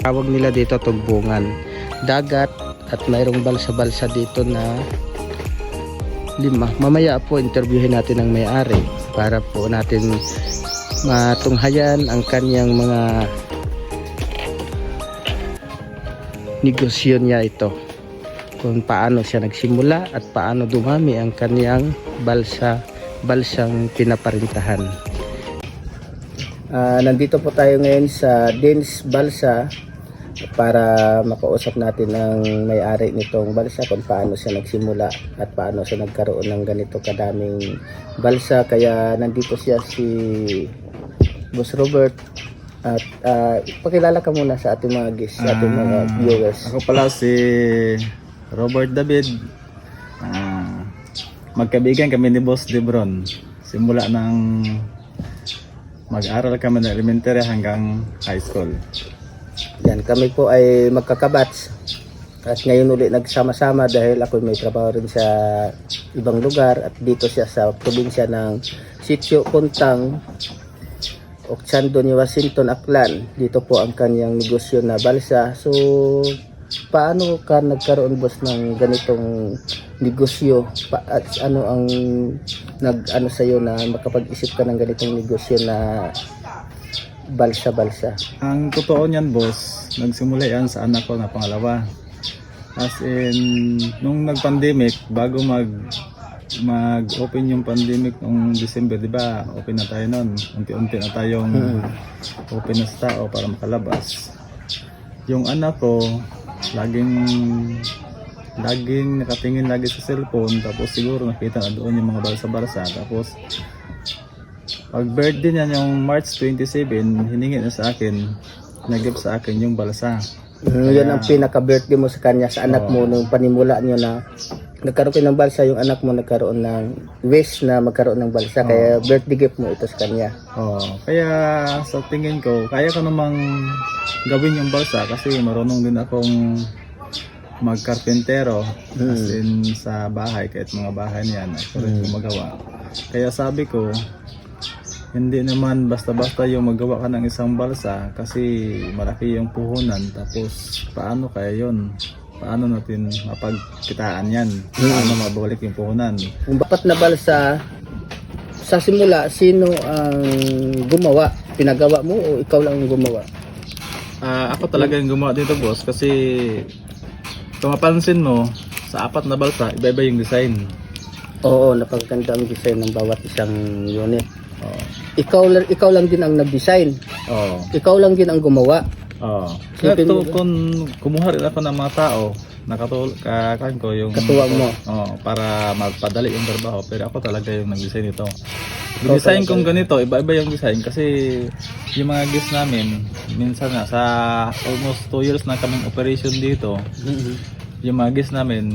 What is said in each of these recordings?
Tawag nila dito tugbungan. Dagat at mayroong balsa-balsa dito na 5. Mamaya po interviewin natin ang may-ari para po natin matunghayan ang kanyang mga negosyo niya ito. Kung paano siya nagsimula at paano dumami ang kanyang balsang pinaparintahan. Nandito po tayo ngayon sa Dins Balsa para makausap natin ang may-ari nitong balsa kung paano siya nagsimula at paano siya nagkaroon ng ganito kadaming balsa. Kaya nandito siya si Boss Robert at pakilala ka muna sa ating mga guests, sa ating mga viewers. Ako pala si Robert David. Magkaibigan kami ni Boss Debron. Simula ng mag-aral kami ng elementary hanggang high school. Yan, kami po ay magkakabats at ngayon ulit nagsama-sama dahil ako may trabaho rin sa ibang lugar at dito siya sa probinsya ng Sitio Puntang, Oksando ni Washington, Aklan. Dito po ang kanyang negosyo na balsa. So paano ka nagkaroon, boss, ng ganitong negosyo? At ano ang nag-ano sa'yo na makapag-isip ka ng ganitong negosyo na balsa-balsa? Ang totoo niyan, boss, nagsimula yan sa anak ko na pangalawa. As in, nung nag-pandemic, bago mag-open yung pandemic noong December, di ba? Open na tayo noon. Unti-unti na tayong open na sa tao para makalabas. Yung anak ko, laging nakatingin lagi sa cellphone, tapos siguro nakita na doon yung mga balsa-balsa. Tapos pag birthday niya yung March 27, hiningi na sa akin, nag-gift sa akin yung balsa. Yan ang pinaka-birthday mo sa kanya, sa anak mo, nung panimula niyo na nagkaroon kayo ng balsa, yung anak mo nagkaroon ng wish na magkaroon ng balsa, kaya birthday gift mo ito sa kanya. Kaya sa tingin ko, kaya ko namang gawin yung balsa kasi marunong din akong magkarpentero, as in sa bahay, kahit mga bahay niyan ako rin gumagawa. Kaya sabi ko, hindi naman basta-basta yung magawa ka ng isang balsa kasi malaki yung puhunan. Tapos paano kaya yun? Paano natin mapagkitaan yan? Paano mabalik yung puhunan? Yung bapat na balsa, sa simula, sino ang gumawa? Pinagawa mo o ikaw lang ang gumawa? Ako talaga yung gumawa dito, boss, kasi kung mapansin mo, sa 4 na balsa, iba-iba yung design. Oo, napaganda ang design ng bawat isang unit. Ikaw lang din ang nag-design. Ikaw lang din ang gumawa. Kung kumuha rin ako ng mga tao, nakatulong ko yung katuwang mo. Para magpadali yung trabaho, pero ako talaga yung nag-design ito. Design kong ganito, iba-iba yung design kasi yung mga guests namin, minsan nga sa almost 2 years na kaming operation dito, yung mga guests namin,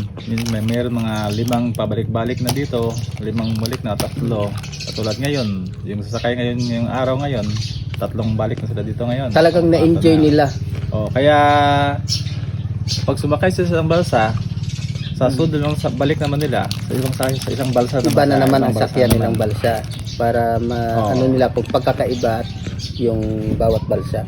mayroon mga 5 pabalik-balik na dito, 5 balik na, 3. Katulad ngayon, yung sasakay ngayon, yung araw ngayon, 3 balik na sila dito ngayon. Talagang na-enjoy nila. Kaya pag sumakay sa isang balsa, sa sunod lang sa balik naman nila sa isang balsa iba na naman ang sakyan nilang balsa para ano nila kung pagkakaiba yung bawat balsa.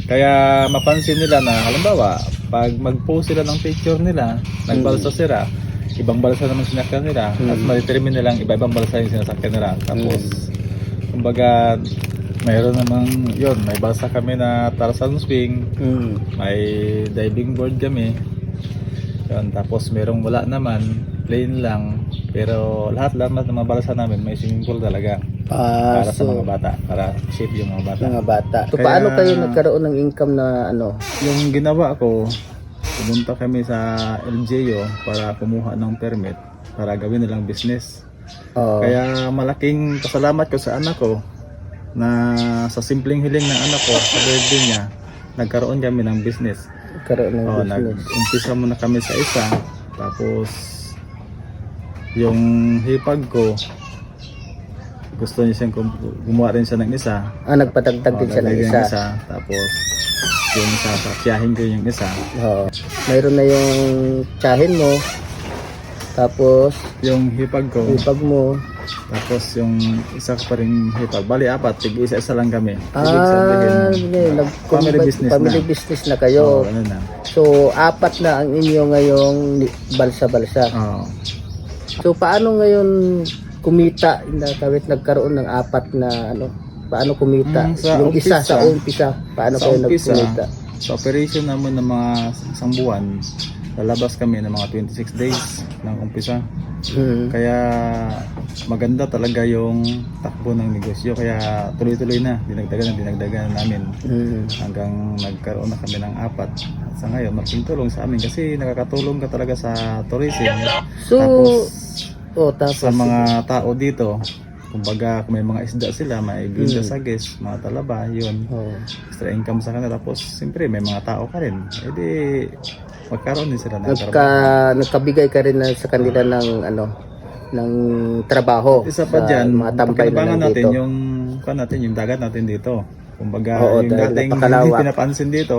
Kaya mapansin nila na halimbawa pag mag-post sila ng picture nila, nagbalsa sila, ibang balsa naman sinakyan nila, at ma-determine nilang iba-ibang balsa yung sinasakyan nila. Tapos kumbaga mayroon namang yun, may balsa kami na Tarzan swing, may diving board kami yun, tapos merong wala naman, plain lang, pero lahat ng mga balsa namin may swimming pool talaga. Para sa mga bata, para safe yung mga bata. So, paano kayo nagkaroon ng income na ano? Yung ginawa ko, pumunta kami sa LGU para kumuha ng permit para gawin nilang business. Kaya malaking pasalamat ko sa anak ko na sa simpleng hiling ng anak ko sa birthday niya, nagkaroon kami ng business. Nag-umpisa muna kami sa isa, tapos yung hipag ko, gusto niya siyang gumawa rin siya ng isa. Nagpatagtag din siya ng isa. Tapos yung isa, tiyahin ko yung isa. Mayroon na yung tiyahin mo, Tapos, Yung hipag ko, ipag mo. tapos yung isa pa rin hipag. Bali, apat. Tig-isa-isa lang kami. Ibig Ah, sabihin, family business family na. business na Oo, kayo. ano na. So, apat na ang inyo ngayong balsa-balsa. Oo. So, paano ngayon kumita? Kawit nagkaroon ng apat na ano? Paano kumita? Sa Yung isa umpisa. sa umpisa, paano Sa kayo umpisa, nagkumita? sa operation naman ng mga isang buwan, lalabas kami ng mga 26 days ng umpisa. Hmm. Kaya maganda talaga yung takbo ng negosyo. Kaya tuloy-tuloy na, dinagdagan namin. Hmm. Hanggang nagkaroon na kami ng apat. At sa ngayon, malaking tulong sa amin kasi nakakatulong ka talaga sa tourism. So, Tapos sa mga tao dito, kumbaga kung may mga isda sila, may binda sa guest, mga talaba, yun. Oh. Extra income sa kanila. Tapos siyempre may mga tao ka rin. E di magkaroon din sila ng trabaho. Nagkabigay ka rin sa kanila ng ano, ng trabaho. Isa pa sa dyan, mga tambay na pakinabangan natin nandito. yung dagat natin dito. Kumbaga Oo, yung dahil dating napakalawak. hindi pinapansin dito,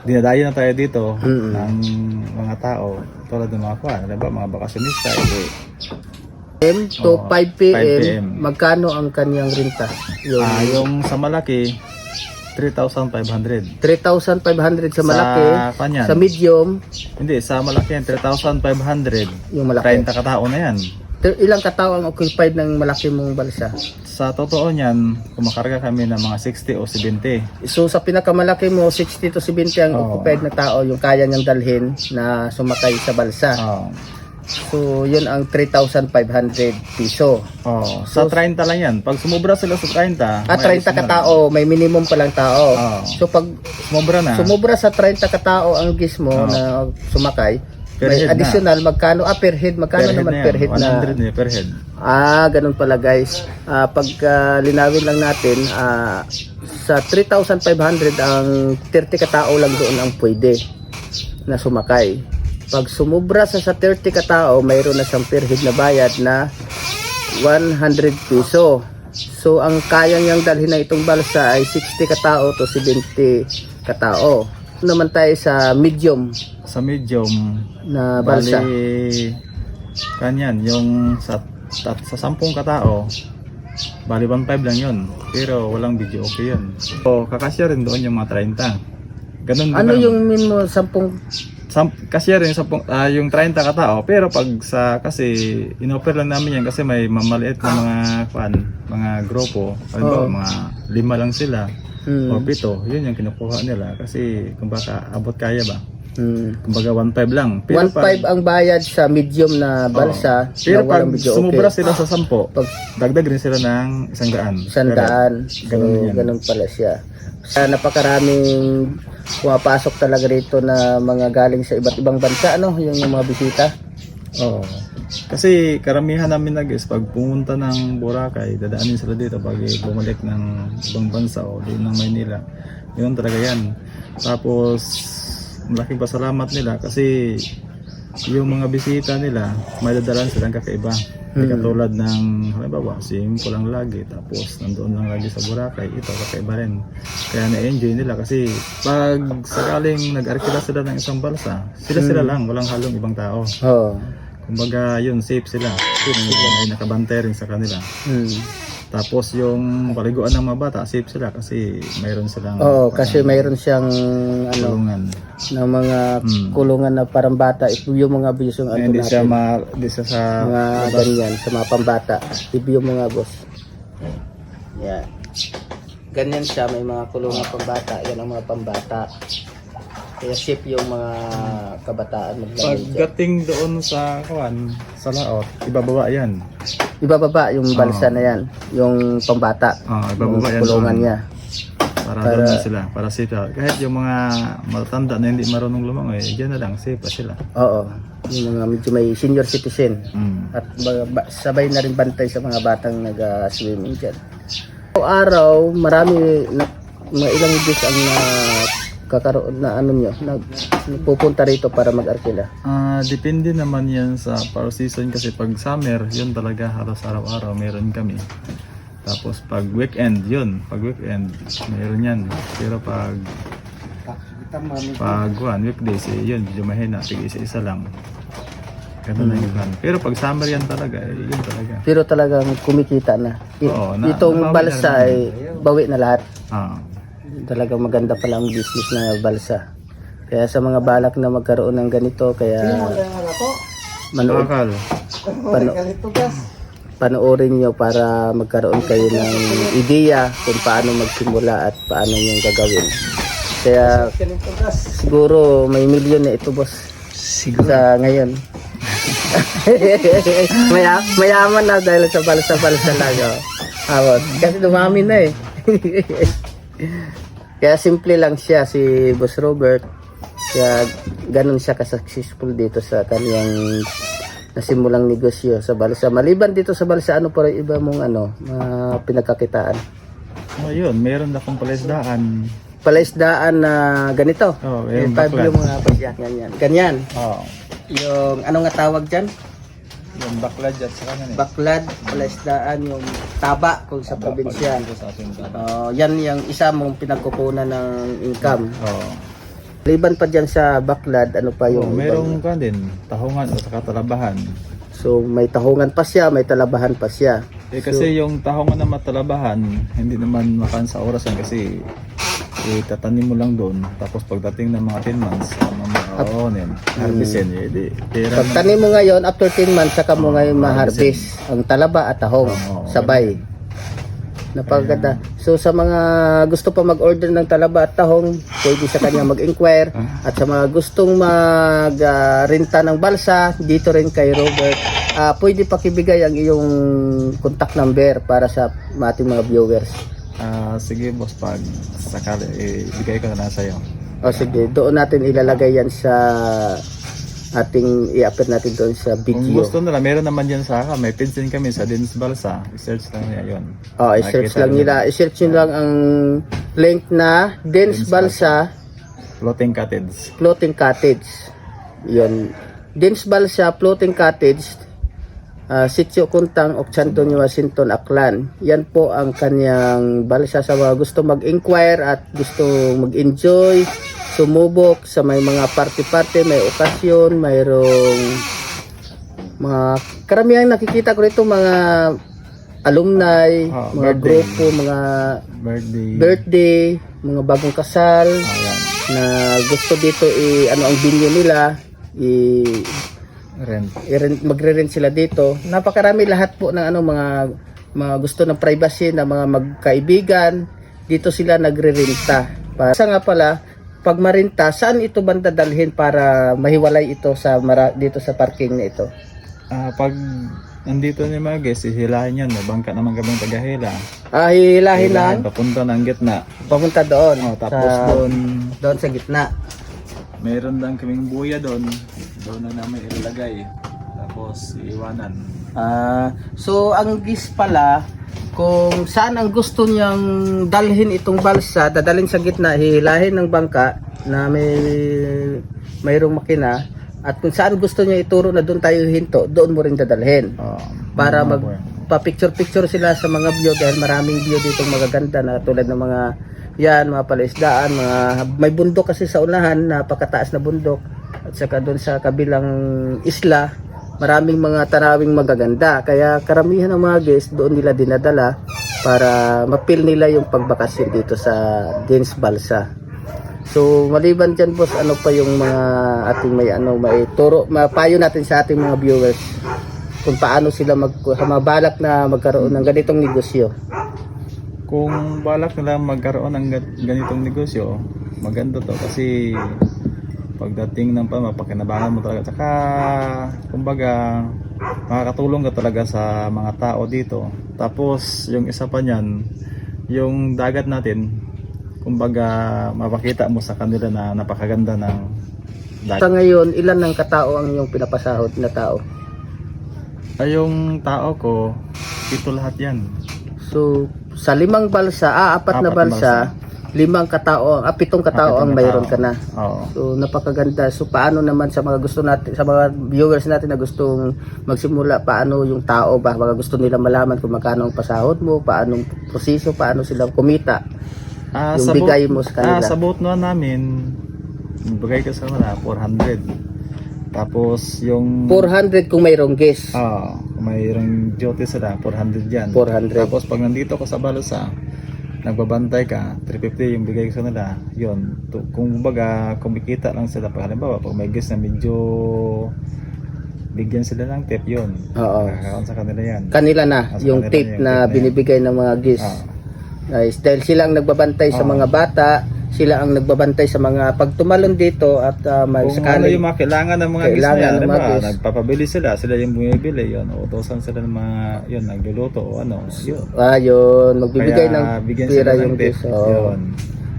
dinadayo na tayo dito Mm-mm. ng mga tao tulad ng mga kwan, diba? Mga bakasyonista. PM to Oo, 5 PM, 5 PM. magkano ang kanyang renta? Yung sa malaki, 3,500. 3,500 sa malaki, Sa kanyan, sa medium, hindi, sa malaki yan, 3,500. yung malaki. 30 katao na yan. Ilang katao ang occupied ng malaki mong balsa? Sa totoo niyan, kumakarga kami ng mga 60 o 70. So sa pinakamalaki mo, 60 to 70 ang Oo. occupied na tao, yung kaya niyang dalhin na sumakay sa balsa. Oh. So yun ang 3,500 piso. Oh, sa 30 lang yan. Pag sumubra sila sa 30, At 30 katao, may minimum pa lang tao. Oo. So pag Sumubra na. sumubra sa 30 katao ang gis mo Oo. na sumakay, Per may head na. additional, magkano? Per head, magkano naman per head na? 100 na per head. Ganun pala guys. Pagka linawin lang natin, sa 3,500 ang 30 katao lang doon ang pwede na sumakay. Pag sumubra sa 30 katao, mayroon na siyang per head na bayad na 100 piso. So ang kaya niyang dalhin na itong balsa ay 60 katao to 70 katao. Naman tayo sa medium Sa medium, na balsa. bali, kanyan, yung sa 10 katao, bali 1.5 lang yun. Pero walang video okay yun. So, kakasya rin doon yung mga 30. Ganun din Ano lang. yung minimo 10? Kasya rin yung 30 katao, pero pag kasi inoffer lang namin yan kasi may mamaliit na mga grupo, Oo. mga 5 lang sila o Hmm. 7, yun yung kinukuha nila kasi kumbaga abot kaya ba? Hmm. Kumbaga 1.5 lang. Pero 1.5 ang bayad sa medium na balsa. pero na pag walang video sumubra okay. sila sa 10, Pag dagdag rin sila ng 100. 100. So, Ganun yan. ganun pala siya. Napakaraming pumapasok talaga rito na mga galing sa iba't ibang bansa, ano? Yung mga bisita. Oo. Kasi karamihan namin is pag pumunta ng Boracay, dadaanin sila dito pag bumalik ng ibang bansa o doon ng Maynila. Yun talaga yan. Tapos malaking pasalamat nila kasi yung mga bisita nila may dadalan silang kakaiba. Hindi katulad ng halimbawa, simple lang lagi tapos nandoon lang lagi sa Boracay, ito kakaiba rin. Kaya na-enjoy nila kasi pag sakaling nag-arkila sila ng isang balsa, sila lang, walang halong ibang tao. Oh. Kumbaga yun, safe sila. May nakabantay rin sa kanila. Hmm. Tapos yung paliguan ng mga bata, safe sila kasi mayroon silang Oo, kasi mayroon siyang ano, kulungan. na mga kulungan na parang bata. Ito yung mga abuse yung ano Hindi siya natin. hindi siya sa Mga ganyan, sa mga pambata. Review mo nga, boss. Yan. Ganyan siya, may mga kulungan pambata. Yan ang mga pambata. Kaya safe yung mga kabataan maglamig dyan. pagdating doon sa sa laot, ibababa yan. Ibababa yung balsa na yan, yung pambata. Ibababa yan Kulungan doon. niya. Para doon na sila, para safe. Kahit yung mga matatanda na hindi marunong lumangoy, diyan na lang, safe pa sila. Oo. Yung mga medyo may senior citizen. At sabay na rin bantay sa mga batang nag-swimming dyan. Araw, marami, mga ilang days ang kakaroon na ano nyo, pupunta rito para mag-arkila. Depende naman yan sa per season kasi pag summer, yun talaga halos araw-araw meron kami. Tapos pag weekend, meron yan. Pero pag weekdays, yun, medyo mahina, tig isa-isa lang. Ganun na yung plan. Pero pag summer yan talaga, yun talaga. Pero talagang kumikita na. Oo, Itong nabawi balsa na rin. ay bawi na lahat. Ah. Talagang maganda pala ang business na balsa. Kaya sa mga balak na magkaroon ng ganito, kaya manood, Bakal. panoorin nyo para magkaroon kayo ng ideya kung paano magsimula at paano nyo gagawin. Kaya siguro may milyon na ito, boss. Sa ngayon. Mayaman na dahil sa balsa-balsa lang. Oh. Kasi dumami na eh. Kaya simple lang siya si Boss Robert. Kaya ganun siya ka-successful dito sa kaniyang nasimulang negosyo sa balsa. Maliban dito sa balsa, ano pa rin iba mong pinagkakitaan? Yun, meron akong palaisdaan. Palaisdaan na ganito. Oh, Yung yung five baklat. yung mga pasyak, ganyan. Ganyan. Oo. Yung ano nga tawag dyan? Yung baklad dyan sa kanan eh. Baklad, palaisdaan, yung taba kung sa probinsya. Dito sa ating daan. Yan yung isa mong pinagkukunan ng income. Oo. Liban pa dyan sa baklad, ano pa yung Merong ka din, tahungan o saka talabahan. So may tahungan pa siya, may talabahan pa siya. Kasi yung tahungan na matalabahan, hindi naman makan sa orasan kasi itatanim mo lang doon. Tapos pagdating ng mga 10 months, mamaaonin, harvestin, pera Pag tanim mo ngayon, after 10 months, saka mo ngayon ma-harvest ang talaba at tahong, sabay. Napaganda. So sa mga gusto pa mag-order ng talaba at tahong, pwede sa kanya mag-inquire. At sa mga gustong mag-renta ng balsa, dito rin kay Robert, pwede pakibigay ang iyong contact number para sa ating mga viewers. Sige boss, pag sakali, ibigay ko na lang sa'yo. O sige, doon natin ilalagay yan sa ating i-upload natin doon sa Kung video. gusto nila, meron naman dyan sa akin. May page din kami sa Dins Balsa. I-search lang niya yun. I-search lang nila. I-search nyo lang ang link na Dens Balsa Floating Cottage. Floating Cottage. Yun. Dens Balsa Floating Cottage, Sitio Kuntang, Ochantonio, Washington, Aklan. Yan po ang kanyang balsa sa mga gusto mag-inquire at gusto mag-enjoy, sumubok sa may mga party-party, may okasyon, mayroong mga karamihang nakikita ko rito mga alumni, mga birthday. grupo, mga birthday, mga bagong kasal Ayan. na gusto dito ano ang venue nila, Rent. magre-rent sila dito. Napakarami lahat po ng mga gusto ng privacy na mga magkaibigan, dito sila nagre-renta. Sa nga pala, pag marenta, saan ito banda dalhin para mahiwalay ito sa dito sa parking na ito? Pag nandito ni mga guests, hihilahin yan. May bangka naman kaming tagahila. Hihilahin lang, Papunta ng gitna. papunta doon. Tapos doon sa gitna. meron lang kaming buya doon. Doon na namin ilalagay. Tapos iiwanan. So ang gis pala, kung saan ang gusto niyang dalhin itong balsa, dadalhin sa gitna, hihilahin ng bangka na mayroong makina, at kung saan gusto niya ituro na doon tayo hinto, doon mo rin dadalhin. Para magpa-picture-picture sila sa mga view, dahil maraming view dito magaganda na tulad ng mga mga palaisdaan, may bundok kasi sa unahan, napakataas na bundok, at saka doon sa kabilang isla, maraming mga tarawing magaganda. Kaya karamihan ng mga guests doon nila dinadala para mapil nila yung pagbakasyon dito sa Dens Balsa. So maliban dyan boss, ano pa yung mga ating may turo, mapayo natin sa ating mga viewers kung paano sila mabalak na magkaroon ng ganitong negosyo? Kung balak nila magkaroon ng ganitong negosyo, maganda to kasi pagdating ng mapakinabangan mo talaga. Saka, kumbaga, makakatulong ka talaga sa mga tao dito. Tapos, yung isa pa niyan, yung dagat natin, kumbaga, mapakita mo sa kanila na napakaganda ng dagat. Sa ngayon, ilan ng katao ang iyong pinapasahod na tao? Ay, yung tao ko, ito lahat yan. So, sa 5 balsa, 4 na balsa, 5 katao, 7 katao ang mayroon ka na. Oo. So napakaganda. So paano naman sa mga gusto natin, sa mga viewers natin na gustong magsimula, paano yung tao ba, mga gusto nila malaman kung magkano ang pasahod mo, paano ang proseso, paano sila kumita, yung bigay mo sa kanila? Sa boat na namin, bigay ka sa kanila 400. Tapos yung 400 kung mayroong guest. kung mayroong duty sila, 400 yan. 400. Tapos pag nandito ka sa balsa, nagbabantay ka, 350 yung bigay ko sa nila. Yun, kung baga kumikita lang sila, pag halimbawa, pag may guest na medyo bigyan sila ng tip, yun. Oo. Kakaon sa kanila yan. Kanila na, Sa yung kanila tip yung na tip na yan. binibigay ng mga guest. Guys, dahil sila ang nagbabantay sa Oo. mga bata, sila ang nagbabantay sa mga pag tumalon dito at may Kung ano sakali yung mga kailangan ng mga guest Kailangan na yan, ng mga diba? guest. Nagpapabili sila yung bumibili, yun. Utosan sila ng mga, yun, nagluluto o ano, yun. yun, magbibigay ng bigyan pera sila ng yung tip. guest. Oo. Yun.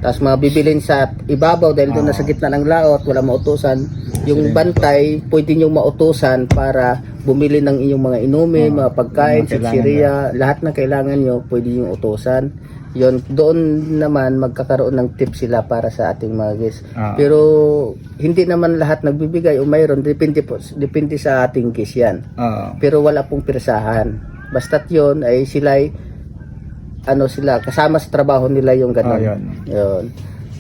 Tapos mga bibilin sa ibabaw dahil doon Oo. nasa gitna ng laot, wala mautusan. Yung Sila bantay, pwede nyo mautusan para bumili ng inyong mga inumin, Oo. mga pagkain, Yung mga sitsiriya, lahat ng kailangan nyo, pwede nyo utusan. Yun, doon naman magkakaroon ng tip sila para sa ating mga guests. Oo. Pero hindi naman lahat nagbibigay o mayroon, depende depende sa ating guest yan. Oo. Pero wala pong pirsahan. Basta't yun ay sila'y sila kasama sa trabaho nila yung ganun. Yun. Yun.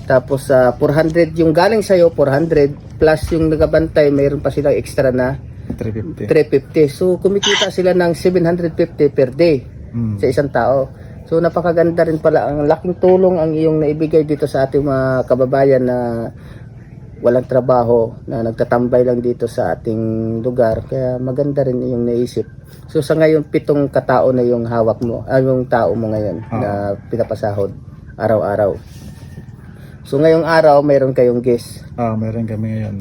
Tapos 400 yung galing sa'yo, 400 plus yung nagabantay, mayroon pa silang extra na 350. 350. So kumikita sila ng 750 per day sa isang tao. So napakaganda rin pala, ang laking tulong ang iyong naibigay dito sa ating mga kababayan na walang trabaho, na nagtatambay lang dito sa ating lugar. Kaya maganda rin yung naisip. So sa ngayon, 7 katao na yung hawak mo, yung tao mo ngayon na pinapasahod araw-araw. So ngayong araw, mayroon kayong guest. Meron kami ngayon.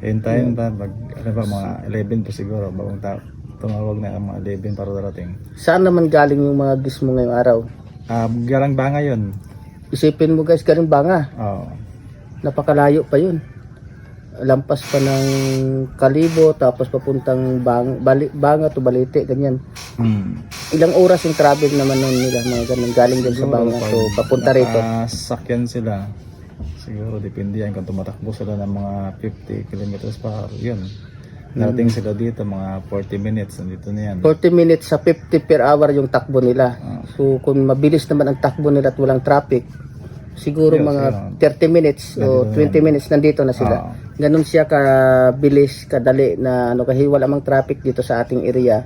Hintayin ba? Ano ba, mga 11 pa siguro. Bagong tumawag na ang mga 11 para darating. Saan naman galing yung mga guest mo ngayong araw? Garang ba ngayon? Isipin mo guys, galing Banga. Napakalayo pa yun. Lampas pa ng Kalibo, tapos papuntang Banga to Balite, ganyan. Ilang oras yung travel naman nun nila, mga ganun. Galing din sa Banga, so papunta rito. Sakyan sila. Siguro depende yan kung tumatakbo sila ng mga 50 kilometers per hour. Yun. Narating sila dito mga 40 minutes. Nandito na yan. 40 minutes sa 50 per hour yung takbo nila. So kung mabilis naman ang takbo nila at walang traffic, siguro Yes, mga 30 minutes o 20 minutes nandito na sila. Ganun siya kabilis, kadali na kahit wala mang traffic dito sa ating area.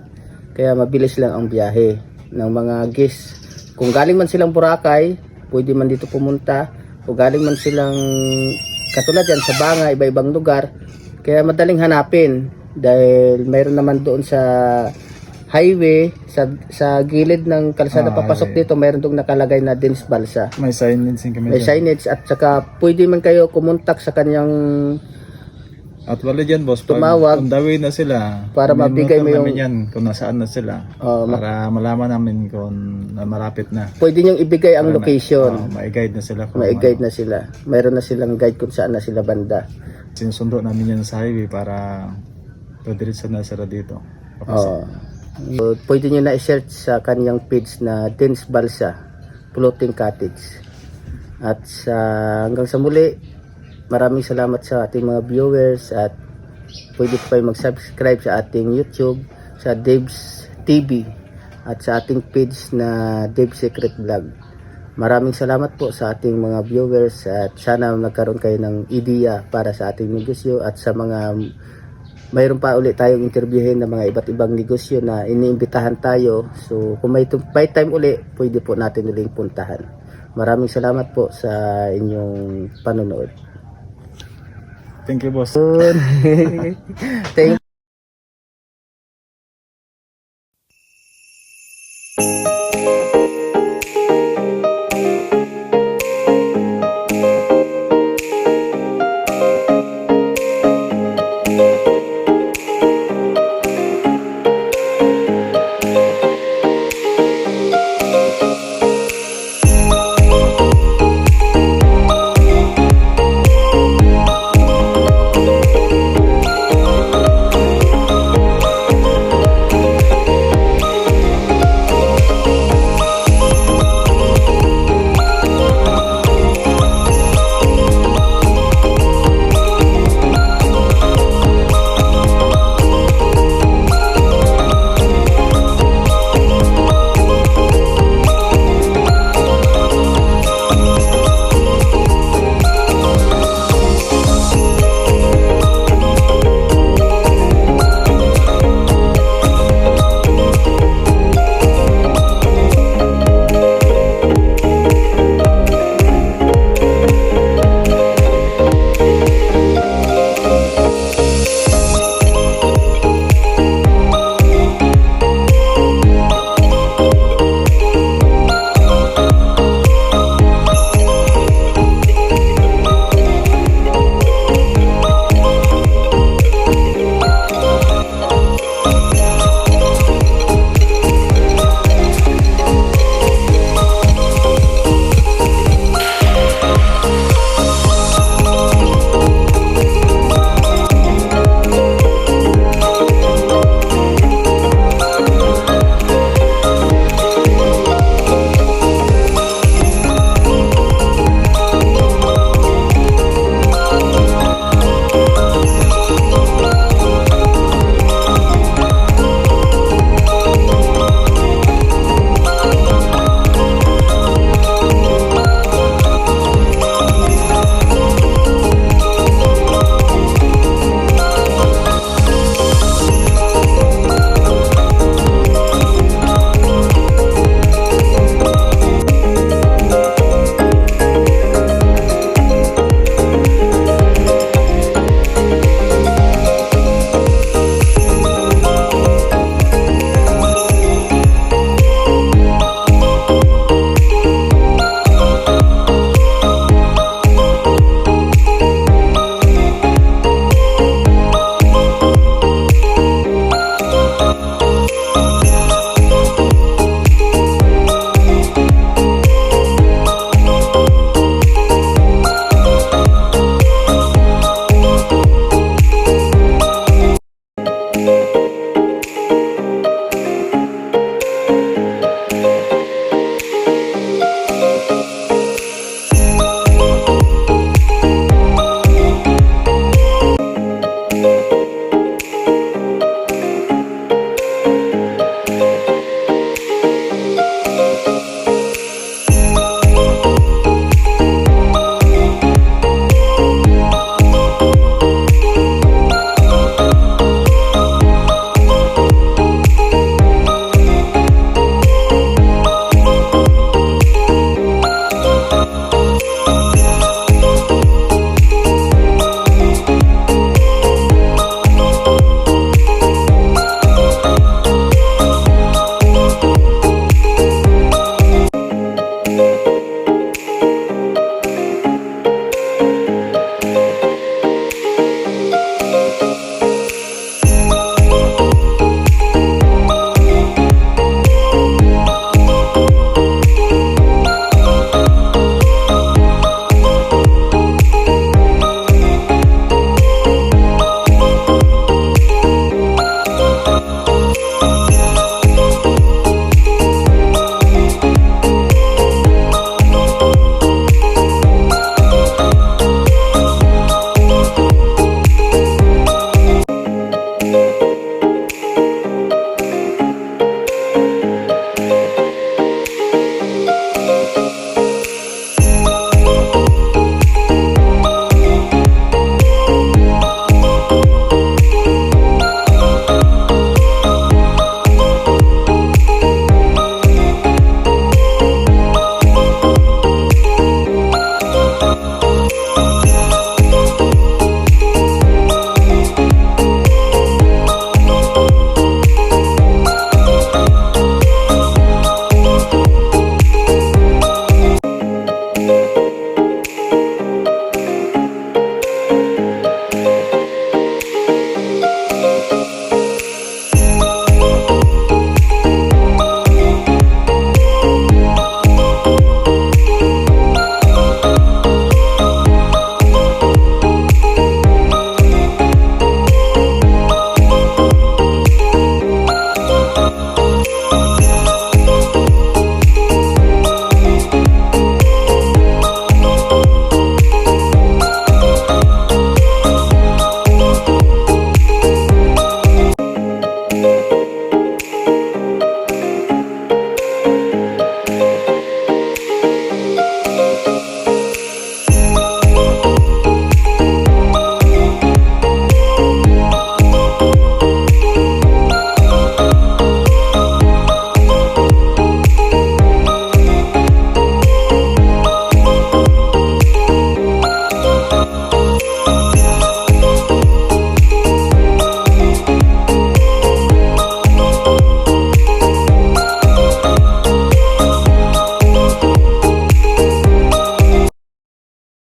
Kaya mabilis lang ang biyahe ng mga guests. Kung galing man silang Boracay, pwede man dito pumunta. O galing man silang katulad yan sa Banga, iba-ibang lugar. Kaya madaling hanapin dahil mayroon naman doon sa highway, sa gilid ng kalsada papasok dito, mayroon doon nakalagay na Dins Balsa. May signage din kami May dyan. signage at saka pwede man kayo kumontak sa kanyang At wala dyan boss, pag tumawag on the way na sila, para mabigay mo yung namin yan kung nasaan na sila. Para malaman namin kung malapit na. pwede niyong ibigay ang location. Mai-guide na sila. Kung Mai-guide na sila. Mayroon na silang guide kung saan na sila banda. sinusundo namin yan sa highway para padiretso na sila dito. So, pwede nyo na i-search sa kanyang page na Dins Balsa Floating Cottage. At hanggang sa muli, maraming salamat sa ating mga viewers at pwede po kayo mag-subscribe sa ating YouTube, sa Dave's TV at sa ating page na Dave's Secret Vlog. Maraming salamat po sa ating mga viewers at sana magkaroon kayo ng ideya para sa ating negosyo at sa mga mayroon pa ulit tayong interviewin ng mga iba't ibang negosyo na iniimbitahan tayo. So kung may time uli, pwede po natin uling puntahan. Maraming salamat po sa inyong panonood. Thank you boss. Thank